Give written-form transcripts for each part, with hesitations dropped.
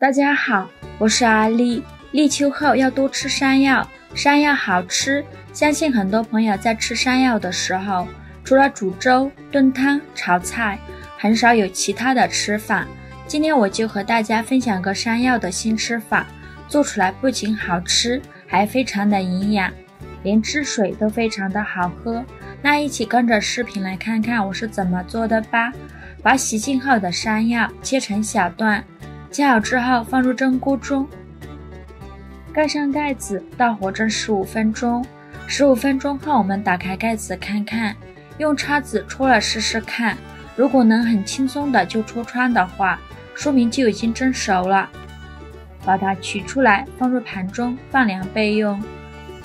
大家好，我是阿丽。立秋后要多吃山药，山药好吃。相信很多朋友在吃山药的时候，除了煮粥、炖汤、炒菜，很少有其他的吃法。今天我就和大家分享个山药的新吃法，做出来不仅好吃，还非常的营养，连汁水都非常的好喝。那一起跟着视频来看看我是怎么做的吧。把洗净后的山药切成小段，切好之后放入蒸锅中，盖上盖子，大火蒸15分钟。15分钟后，我们打开盖子看看，用叉子戳了试试看，如果能很轻松的就戳穿的话，说明就已经蒸熟了。把它取出来，放入盘中放凉备用。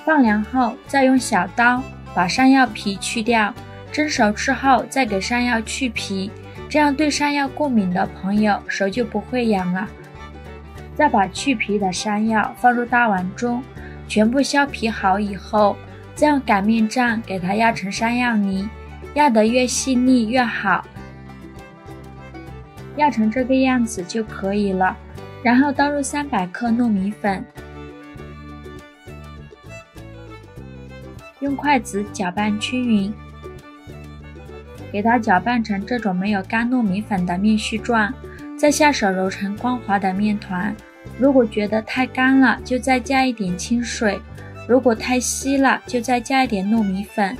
放凉后，再用小刀把山药皮去掉，蒸熟之后再给山药去皮，这样对山药过敏的朋友手就不会痒了。再把去皮的山药放入大碗中，全部削皮好以后，再用擀面杖给它压成山药泥，压得越细腻越好，压成这个样子就可以了。然后倒入300克糯米粉，用筷子搅拌均匀，给它搅拌成这种没有干糯米粉的面絮状，再下手揉成光滑的面团。如果觉得太干了，就再加一点清水；如果太稀了，就再加一点糯米粉，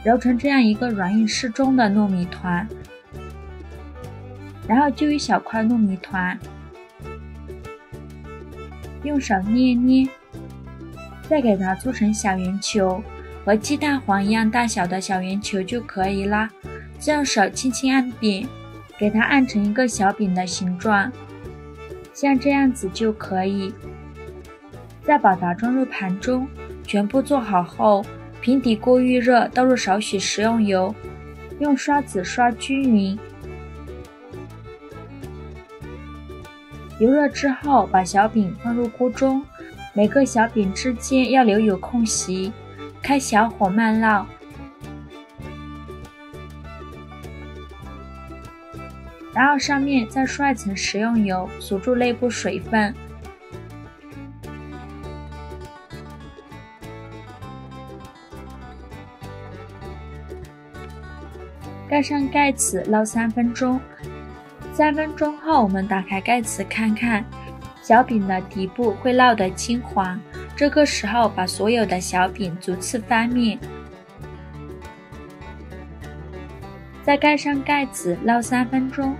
揉成这样一个软硬适中的糯米团。然后就一小块糯米团，用手捏捏，再给它做成小圆球，和鸡蛋黄一样大小的小圆球就可以啦。再用手轻轻按扁，给它按成一个小饼的形状，像这样子就可以。再把它装入盘中，全部做好后，平底锅预热，倒入少许食用油，用刷子刷均匀。油热之后，把小饼放入锅中，每个小饼之间要留有空隙，开小火慢烙。然后上面再刷一层食用油，锁住内部水分。盖上盖子，烙3分钟。3分钟后，我们打开盖子看看，小饼的底部会烙得金黄。这个时候，把所有的小饼逐次翻面，再盖上盖子，烙3分钟，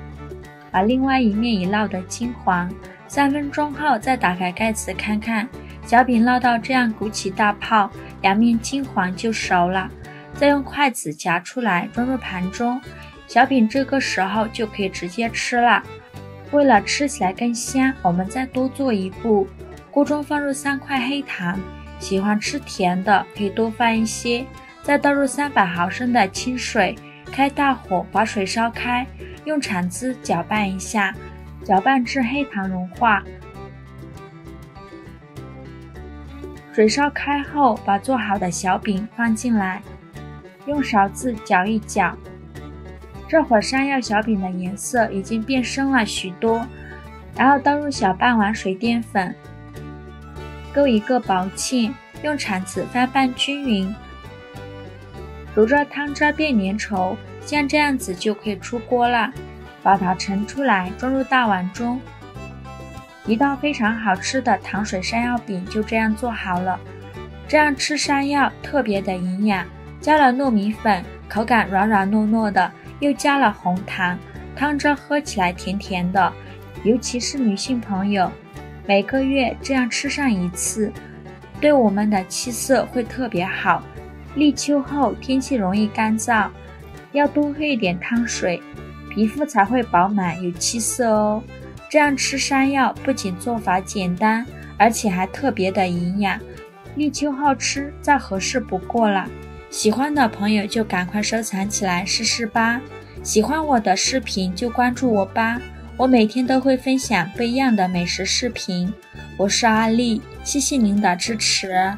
把另外一面也烙得金黄。3分钟后，再打开盖子看看，小饼烙到这样鼓起大泡，两面金黄就熟了。再用筷子夹出来，装入盘中。小饼这个时候就可以直接吃了。为了吃起来更香，我们再多做一步，锅中放入3块黑糖，喜欢吃甜的可以多放一些。再倒入300毫升的清水，开大火把水烧开，用铲子搅拌一下，搅拌至黑糖融化。水烧开后，把做好的小饼放进来，用勺子搅一搅。这会儿山药小饼的颜色已经变深了许多，然后倒入小半碗水淀粉，勾一个薄芡，用铲子翻拌均匀，煮着汤汁变粘稠，像这样子就可以出锅了。把它盛出来，装入大碗中。一道非常好吃的糖水山药饼就这样做好了。这样吃山药特别的营养，加了糯米粉，口感软软糯糯的，又加了红糖，汤汁喝起来甜甜的，尤其是女性朋友，每个月这样吃上一次，对我们的气色会特别好。立秋后天气容易干燥，要多喝一点汤水，皮肤才会饱满有气色哦。这样吃山药不仅做法简单，而且还特别的营养，立秋后吃再合适不过了。喜欢的朋友就赶快收藏起来试试吧。喜欢我的视频就关注我吧，我每天都会分享不一样的美食视频。我是阿丽，谢谢您的支持。